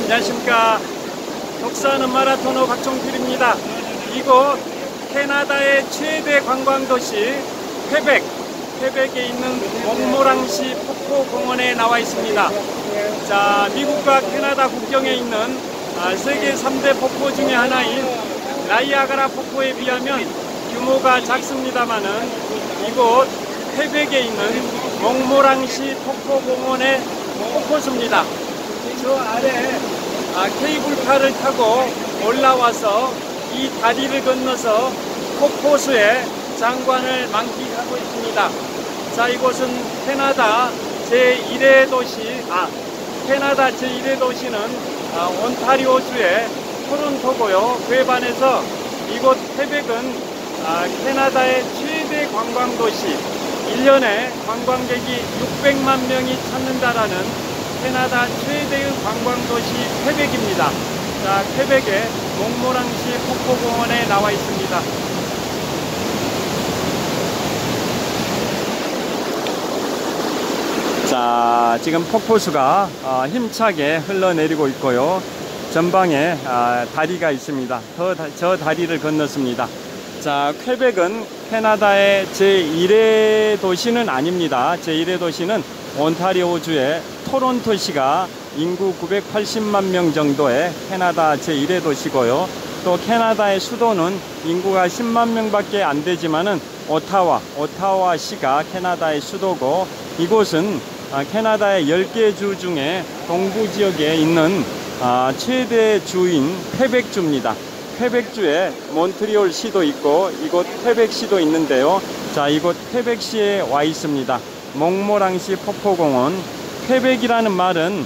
안녕하십니까. 독서하는 마라토너 박종필입니다. 이곳 캐나다의 최대 관광도시 퀘벡에 있는 몽모랑시 폭포공원에 나와 있습니다. 자, 미국과 캐나다 국경에 있는 세계 3대 폭포 중에 하나인 나이아가라 폭포에 비하면 규모가 작습니다만은 이곳 퀘벡에 있는 몽모랑시 폭포공원의 폭포수입니다. 저 아래 케이블카를 타고 올라와서 이 다리를 건너서 폭포수의 장관을 만끽하고 있습니다. 자, 이곳은 캐나다 제1회 도시, 캐나다 제1회 도시는 온타리오주의 토론토고요. 그에 반해서 이곳 퀘벡은 캐나다의 최대 관광도시, 1년에 관광객이 600만 명이 찾는다라는 캐나다 최대의 관광도시 퀘벡입니다. 자, 퀘벡의 몽모랑시 폭포공원에 나와 있습니다. 자, 지금 폭포수가 힘차게 흘러내리고 있고요. 전방에 다리가 있습니다. 저 다리를 건넜습니다. 자, 퀘벡은 캐나다의 제1회 도시는 아닙니다. 제1회 도시는 온타리오주의 토론토시가 인구 980만 명 정도의 캐나다 제1회 도시고요. 또 캐나다의 수도는 인구가 10만 명밖에 안 되지만은 오타와시가 캐나다의 수도고, 이곳은 캐나다의 10개 주 중에 동부 지역에 있는 최대 주인 퀘벡주입니다. 퀘벡주에 몬트리올 시도 있고 이곳 퀘벡시도 있는데요. 자, 이곳 퀘벡시에 와 있습니다. 몽모랑시 폭포공원. 퀘벡이라는 말은,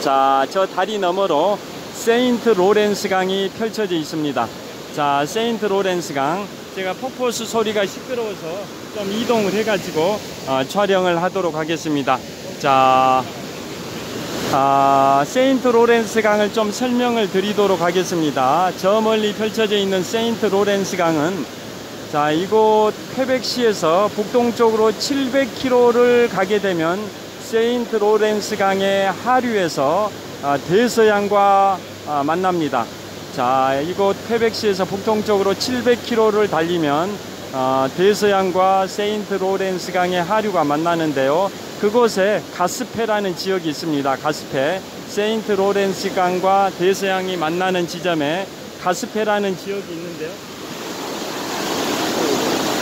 자, 저 다리 너머로 세인트 로렌스 강이 펼쳐져 있습니다. 자, 세인트 로렌스 강, 제가 폭포수 소리가 시끄러워서 좀 이동을 해가지고 촬영을 하도록 하겠습니다. 자, 세인트 로렌스 강을 좀 설명을 드리도록 하겠습니다. 저 멀리 펼쳐져 있는 세인트 로렌스 강은, 자, 이곳 퀘벡시에서 북동쪽으로 700km를 가게 되면 세인트 로렌스 강의 하류에서 대서양과 만납니다. 자, 이곳 퀘벡시에서 북동쪽으로 700km를 달리면 대서양과 세인트 로렌스 강의 하류가 만나는데요. 그곳에 가스페라는 지역이 있습니다. 가스페. 세인트 로렌스 강과 대서양이 만나는 지점에 가스페라는 지역이 있는데요.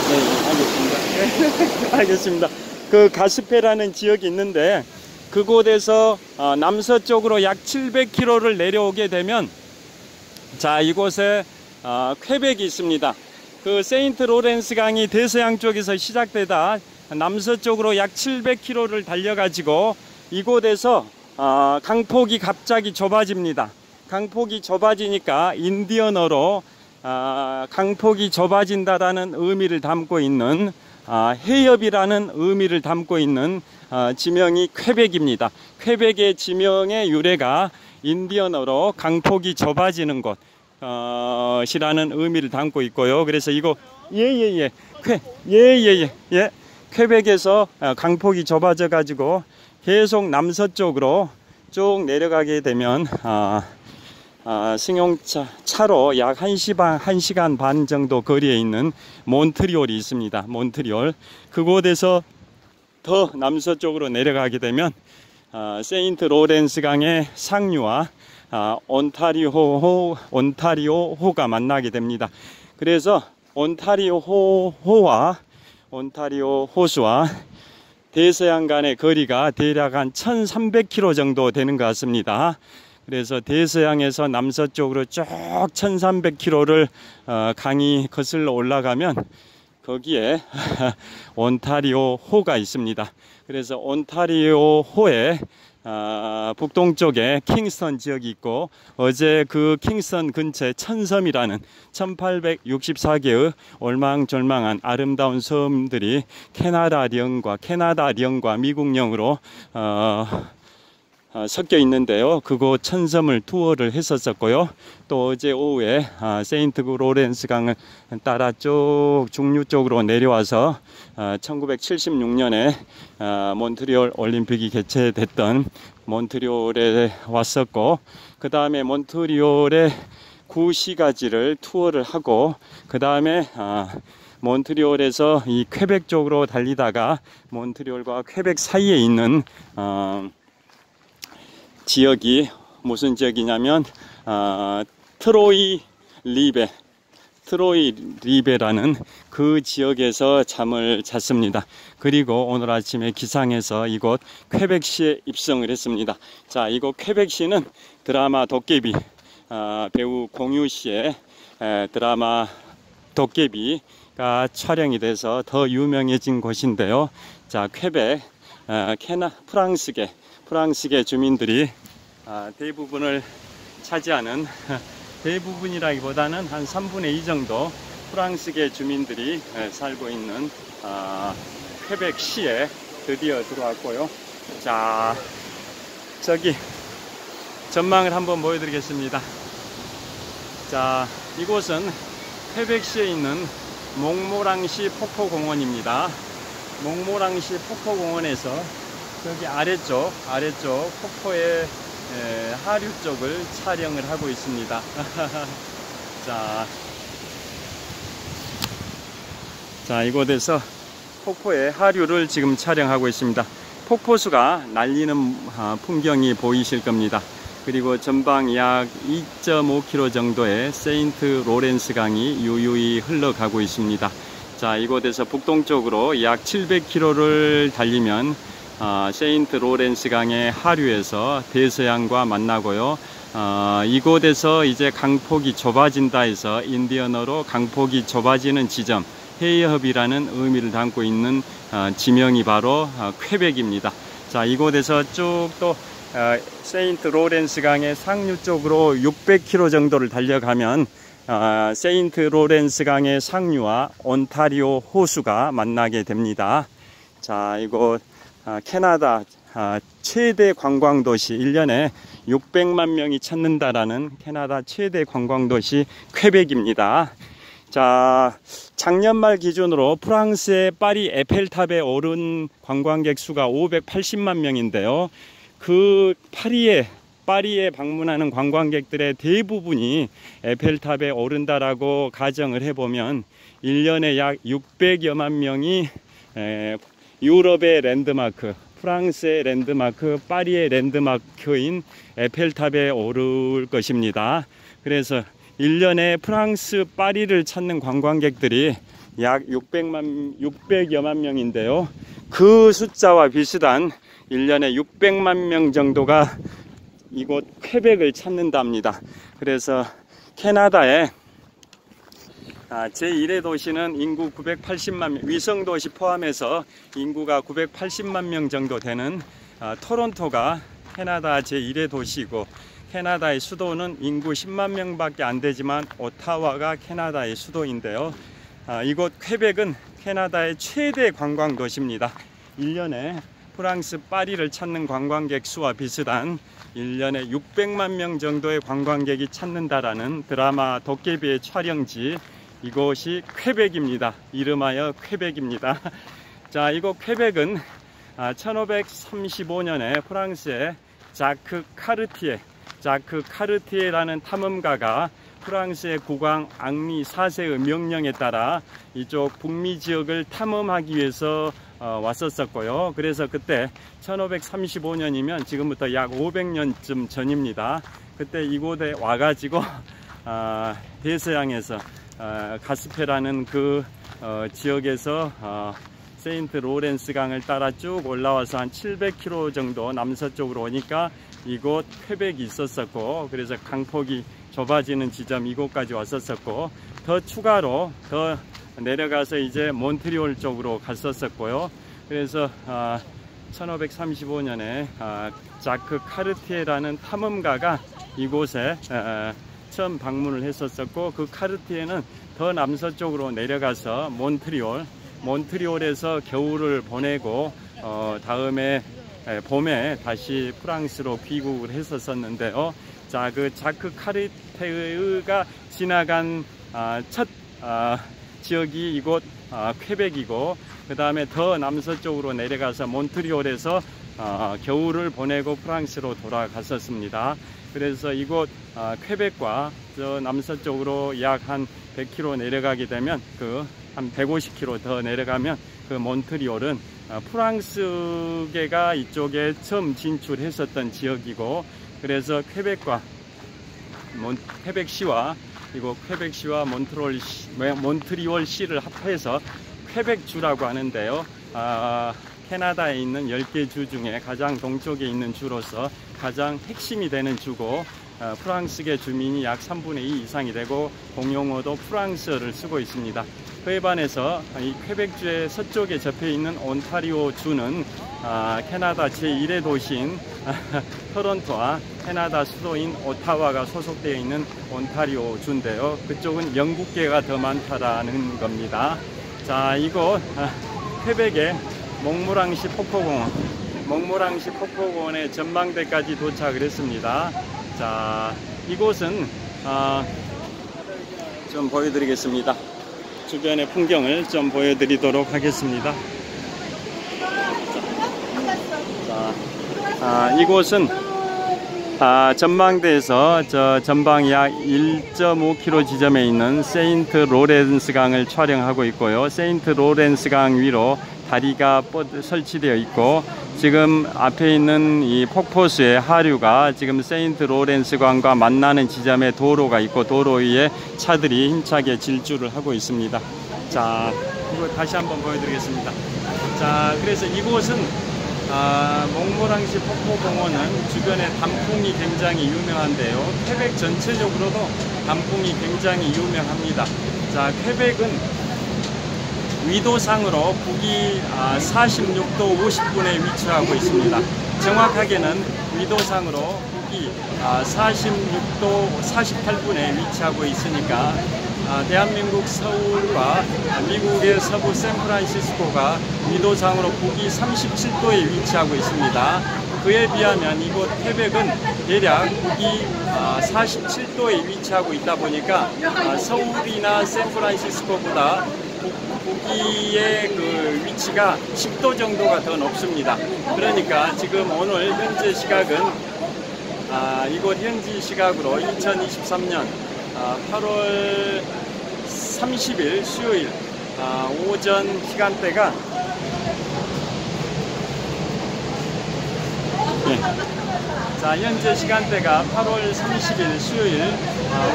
네, 알겠습니다. 알겠습니다. 그 가스페라는 지역이 있는데, 그곳에서 남서쪽으로 약 700km를 내려오게 되면, 자, 이곳에 퀘벡이 있습니다. 그 세인트 로렌스 강이 대서양 쪽에서 시작되다 남서쪽으로 약 700km를 달려가지고 이곳에서 강폭이 갑자기 좁아집니다. 강폭이 좁아지니까 인디언어로 강폭이 좁아진다라는 의미를 담고 있는, 해협이라는 의미를 담고 있는 지명이 퀘벡입니다. 퀘벡의 지명의 유래가 인디언어로 강폭이 좁아지는 곳 이라는 의미를 담고 있고요. 그래서 이거 퀘벡에서 강폭이 좁아져 가지고 계속 남서쪽으로 쭉 내려가게 되면 승용차로 약 1시간 반 정도 거리에 있는 몬트리올이 있습니다. 몬트리올. 그곳에서 더 남서쪽으로 내려가게 되면 세인트 로렌스 강의 상류와 온타리오호가 만나게 됩니다. 그래서 온타리오호와 온타리오 호수와 대서양 간의 거리가 대략 한 1300km 정도 되는 것 같습니다. 그래서 대서양에서 남서쪽으로 쭉 1300km를 강이 거슬러 올라가면 거기에 온타리오 호가 있습니다. 그래서 온타리오 호에 북동쪽에 킹스턴 지역이 있고, 어제 그 킹스턴 근처에 천섬이라는 1864개의 올망졸망한 아름다운 섬들이 캐나다령과 미국령으로 섞여 있는데요. 그곳 천섬을 투어를 했었고요. 또 어제 오후에 세인트 로렌스 강을 따라 쭉 중류 쪽으로 내려와서 1976년에 몬트리올 올림픽이 개최됐던 몬트리올에 왔었고, 그 다음에 몬트리올의 구시가지를 투어를 하고, 그 다음에 몬트리올에서 이 퀘벡 쪽으로 달리다가 몬트리올과 퀘벡 사이에 있는 지역이 무슨 지역이냐면 트로이 리베라는 그 지역에서 잠을 잤습니다. 그리고 오늘 아침에 기상해서 이곳 퀘벡시에 입성을 했습니다. 자, 이곳 퀘벡시는 드라마 도깨비, 배우 공유씨의 드라마 도깨비가 촬영이 돼서 더 유명해진 곳인데요. 자, 퀘벡, 프랑스계 주민들이 대부분을 차지하는, 대부분이라기보다는 한 3분의 2 정도 프랑스계 주민들이 살고 있는 퀘벡시에 드디어 들어왔고요. 자, 저기 전망을 한번 보여드리겠습니다. 자, 이곳은 퀘벡시에 있는 몽모랑시 폭포공원입니다. 몽모랑시 폭포공원에서 저기 아래쪽 폭포의 하류 쪽을 촬영을 하고 있습니다. 자, 이곳에서 폭포의 하류를 지금 촬영하고 있습니다. 폭포수가 날리는 풍경이 보이실 겁니다. 그리고 전방 약 2.5km 정도의 세인트 로렌스 강이 유유히 흘러가고 있습니다. 자, 이곳에서 북동쪽으로 약 700km를 달리면 세인트 로렌스 강의 하류에서 대서양과 만나고요. 이곳에서 이제 강폭이 좁아진다 해서 인디언어로 강폭이 좁아지는 지점, 헤이헙이라는 의미를 담고 있는 지명이 바로 퀘벡입니다. 자, 이곳에서 쭉 또 세인트 로렌스 강의 상류 쪽으로 600km 정도를 달려가면 세인트 로렌스 강의 상류와 온타리오 호수가 만나게 됩니다. 자, 이곳 캐나다 최대 관광도시, 1년에 600만 명이 찾는다라는 캐나다 최대 관광도시 퀘벡입니다. 자, 작년 말 기준으로 프랑스의 파리 에펠탑에 오른 관광객 수가 580만 명인데요. 그 파리에 방문하는 관광객들의 대부분이 에펠탑에 오른다라고 가정을 해보면 1년에 약 600여만 명이 유럽의 랜드마크, 프랑스의 랜드마크, 파리의 랜드마크인 에펠탑에 오를 것입니다. 그래서 1년에 프랑스 파리를 찾는 관광객들이 약 600여만 명인데요. 그 숫자와 비슷한 1년에 600만 명 정도가 이곳 퀘벡을 찾는답니다. 그래서 캐나다의 제1의 도시는 인구 980만 명, 위성도시 포함해서 인구가 980만 명 정도 되는 토론토가 캐나다 제1의 도시이고, 캐나다의 수도는 인구 10만 명밖에 안 되지만 오타와가 캐나다의 수도인데요. 이곳 퀘벡은 캐나다의 최대 관광 도시입니다. 1년에 프랑스 파리를 찾는 관광객 수와 비슷한 1년에 600만 명 정도의 관광객이 찾는다라는 드라마 도깨비의 촬영지, 이곳이 퀘벡입니다. 이름하여 퀘벡입니다. 자, 이곳 퀘벡은 1535년에 프랑스의 자크 카르티에라는 탐험가가 프랑스의 국왕 앙리 4세의 명령에 따라 이쪽 북미 지역을 탐험하기 위해서 왔었었고요. 그래서 그때 1535년이면 지금부터 약 500년쯤 전입니다. 그때 이곳에 와가지고 대서양에서 가스페라는 그 지역에서 세인트 로렌스 강을 따라 쭉 올라와서 한 700km 정도 남서쪽으로 오니까 이곳 퀘벡이 있었었고, 그래서 강폭이 좁아지는 지점 이곳까지 왔었었고, 더 추가로 더 내려가서 이제 몬트리올 쪽으로 갔었었고요. 그래서 1535년에 자크 카르티에라는 탐험가가 이곳에 처음 방문을 했었었고, 그 카르티에는 더 남서쪽으로 내려가서 몬트리올에서 겨울을 보내고 다음에 봄에 다시 프랑스로 귀국을 했었었는데요. 자, 그 자크 카르티에가 지나간 첫 지역이 이곳 퀘벡이고, 그 다음에 더 남서쪽으로 내려가서 몬트리올에서 겨울을 보내고 프랑스로 돌아갔었습니다. 그래서 이곳 퀘벡과 저 남서쪽으로 약 한 100km 내려가게 되면 한 150km 더 내려가면 그 몬트리올은 프랑스계가 이쪽에 처음 진출했었던 지역이고, 그래서 퀘벡시와 이곳 퀘벡시와 몬트리올시를 합해서 퀘벡주라고 하는데요. 캐나다에 있는 10개 주 중에 가장 동쪽에 있는 주로서 가장 핵심이 되는 주고, 프랑스계 주민이 약 3분의 2 이상이 되고 공용어도 프랑스어를 쓰고 있습니다. 그에 반해서 이 퀘벡주의 서쪽에 접해 있는 온타리오 주는 캐나다 제1의 도시인 토론토와 캐나다 수도인 오타와가 소속되어 있는 온타리오 주인데요. 그쪽은 영국계가 더 많다라는 겁니다. 자, 이곳 퀘벡의 몽모랑시 폭포공원의 전망대까지 도착을 했습니다. 자, 이곳은 좀 보여드리겠습니다. 주변의 풍경을 좀 보여드리도록 하겠습니다. 이곳은 전망대에서 전방 약 1.5km 지점에 있는 세인트 로렌스 강을 촬영하고 있고요. 세인트 로렌스 강 위로 다리가 설치되어 있고, 지금 앞에 있는 이 폭포수의 하류가 지금 세인트 로렌스 강과 만나는 지점에 도로가 있고, 도로 위에 차들이 힘차게 질주를 하고 있습니다. 자, 이거 다시 한번 보여드리겠습니다. 자, 그래서 이곳은 몽모랑시 폭포공원은 주변에 단풍이 굉장히 유명한데요. 퀘벡 전체적으로도 단풍이 굉장히 유명합니다. 자, 퀘벡은 위도상으로 북위 46도 50분에 위치하고 있습니다. 정확하게는 위도상으로 북위 46도 48분에 위치하고 있으니까 대한민국 서울과 미국의 서부 샌프란시스코가 위도상으로 북위 37도에 위치하고 있습니다. 그에 비하면 이곳 퀘벡은 대략 북위 47도에 위치하고 있다 보니까 서울이나 샌프란시스코보다 북위의 그 위치가 10도 정도가 더 높습니다. 그러니까 지금 오늘 현재 시각은 이곳 현지 시각으로 2023년 8월 30일 수요일 오전 시간대가 자, 현재 시간대가 8월 30일 수요일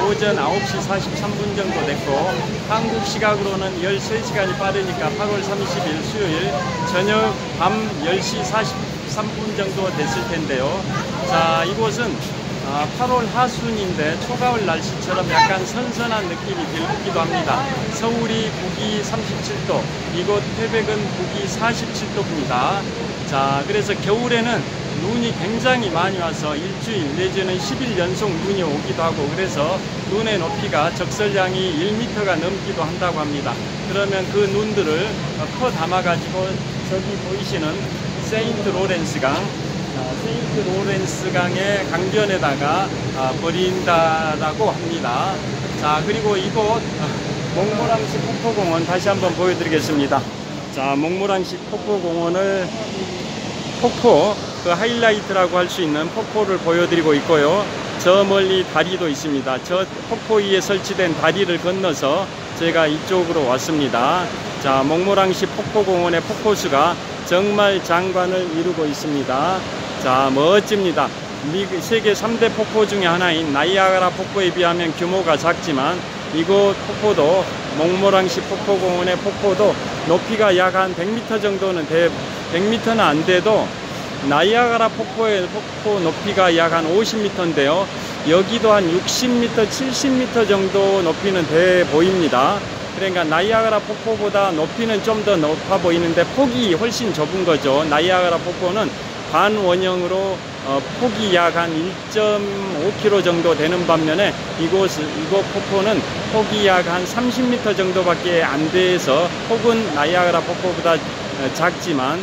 오전 9시 43분 정도 됐고, 한국 시각으로는 13시간이 빠르니까 8월 30일 수요일 저녁 밤 10시 43분 정도 됐을 텐데요. 자, 이곳은 8월 하순인데 초가을 날씨처럼 약간 선선한 느낌이 들기도 합니다. 서울이 북위 37도, 이곳 퀘벡은 북위 47도입니다. 자, 그래서 겨울에는 눈이 굉장히 많이 와서 일주일 내지는 10일 연속 눈이 오기도 하고, 그래서 눈의 높이가 적설량이 1m가 넘기도 한다고 합니다. 그러면 그 눈들을 퍼 담아가지고 저기 보이시는 세인트 로렌스 강, 세인트 로렌스 강의 강변에다가 버린다라고 합니다. 자, 그리고 이곳 몽모랑시 폭포공원 다시 한번 보여드리겠습니다. 자, 몽모랑시 폭포공원을 폭포 그 하이라이트라고 할 수 있는 폭포를 보여드리고 있고요. 저 멀리 다리도 있습니다. 저 폭포 위에 설치된 다리를 건너서 제가 이쪽으로 왔습니다. 자, 몽모랑시 폭포공원의 폭포수가 정말 장관을 이루고 있습니다. 자, 멋집니다. 세계 3대 폭포 중에 하나인 나이아가라 폭포에 비하면 규모가 작지만 이곳 폭포도 몽모랑시 폭포공원의 폭포도 높이가 약 한 100m 정도는 100m는 안 돼도 나이아가라 폭포의 폭포 높이가 약 한 50m인데요. 여기도 한 60m, 70m 정도 높이는 돼 보입니다. 그러니까 나이아가라 폭포보다 높이는 좀 더 높아 보이는데 폭이 훨씬 좁은 거죠. 나이아가라 폭포는 반원형으로 폭이 약 한 1.5km 정도 되는 반면에 이곳 폭포는 폭이 약 한 30m 정도밖에 안 돼서 폭은 나이아가라 폭포보다 작지만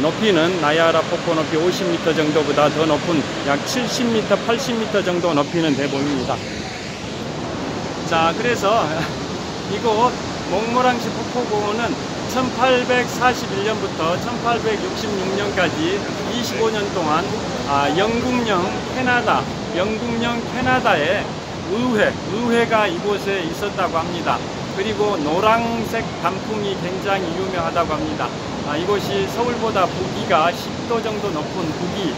높이는 나이아가라 폭포 높이 50m 정도보다 더 높은 약 70m, 80m 정도 높이는 돼 보입니다. 자, 그래서 이곳 몽모랑시 폭포공원은 1841년부터 1866년까지 25년 동안 영국령 캐나다의 의회가 이곳에 있었다고 합니다. 그리고 노란색 단풍이 굉장히 유명하다고 합니다. 이곳이 서울보다 부기가 10도 정도 높은 북위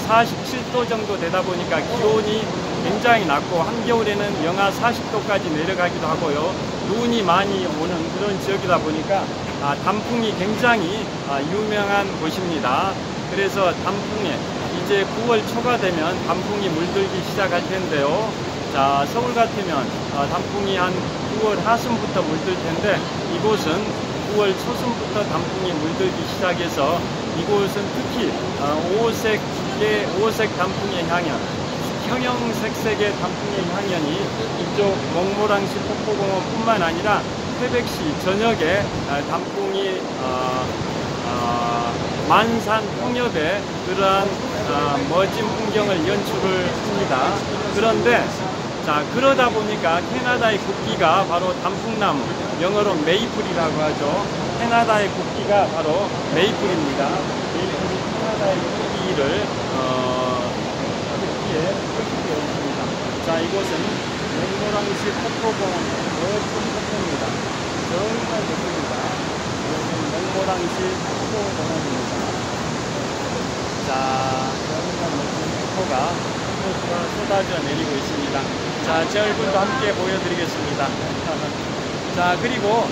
47도 정도 되다 보니까 기온이 굉장히 낮고 한겨울에는 영하 40도까지 내려가기도 하고요. 눈이 많이 오는 그런 지역이다 보니까 단풍이 굉장히 유명한 곳입니다. 그래서 단풍에 이제 9월 초가 되면 단풍이 물들기 시작할 텐데요. 자, 서울 같으면 단풍이 한 9월 하순부터 물들 텐데 이곳은 9월 초순부터 단풍이 물들기 시작해서 이곳은 특히 오색 단풍의 향연, 형형색색의 단풍의 향연이 이쪽 목모랑시 폭포공원뿐만 아니라 태백시 전역에 단풍이 만산 홍엽의 그러한 멋진 풍경을 연출을 합니다. 그런데 그러다 보니까 캐나다의 국기가 바로 단풍나무, 영어로 메이플이라고 하죠. 캐나다의 국기가 바로 메이플입니다. 메이플이 캐나다의 국기를 국기에 표시되어 있습니다. 자, 이곳은 목모랑시 폭포공원의 멋진 폭포입니다. 정말 예쁩니다. 이것은 목모랑시 폭포공원입니다. 자, 정말 멋진 폭포가 쏟아져 내리고 있습니다. 자, 제 얼굴도 함께 보여드리겠습니다. 자, 그리고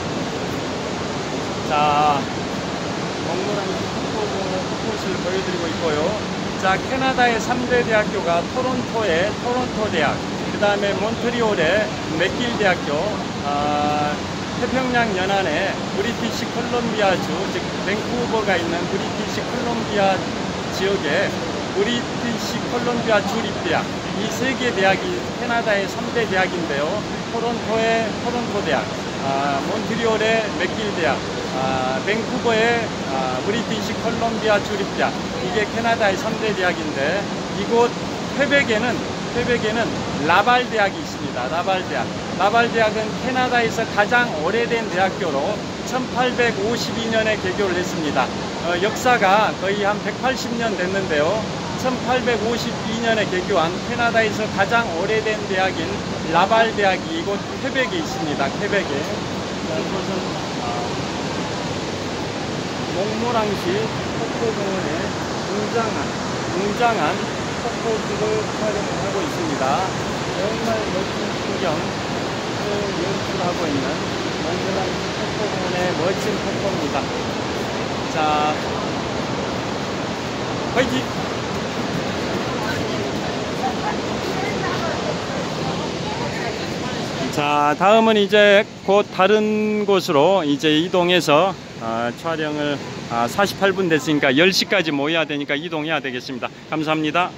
목모랑시 폭포를 보여드리고 있고요. 자, 캐나다의 3대 대학교가 토론토의 토론토 대학, 그 다음에 몬트리올의 맥길 대학교, 태평양 연안의 브리티시 콜롬비아주, 즉 밴쿠버가 있는 브리티시 콜롬비아 지역의 브리티시 콜롬비아 주립대학, 이 세 개 대학이 캐나다의 3대 대학인데요. 토론토의 토론토 대학, 몬트리올의 맥길 대학, 밴쿠버의 브리티시 콜롬비아 주립대학, 이게 캐나다의 3대 대학인데 이곳 퀘벡에는 라발 대학이 있습니다. 라발 대학은 캐나다에서 가장 오래된 대학교로 1852년에 개교를 했습니다. 역사가 거의 한 180년 됐는데요. 1852년에 개교한 캐나다에서 가장 오래된 대학인 라발 대학이 이곳 퀘벡에 있습니다. 퀘벡에. 이곳은 목모랑시 폭포공원에 웅장한 폭포들을 촬영을 하고 있습니다. 정말 멋진 풍경을 연출하고 있는 목모랑시 폭포공원의 멋진 폭포입니다. 자, 화이팅! 자, 다음은 이제 곧 다른 곳으로 이제 이동해서 촬영을 48분 됐으니까 10시까지 모여야 되니까 이동해야 되겠습니다. 감사합니다.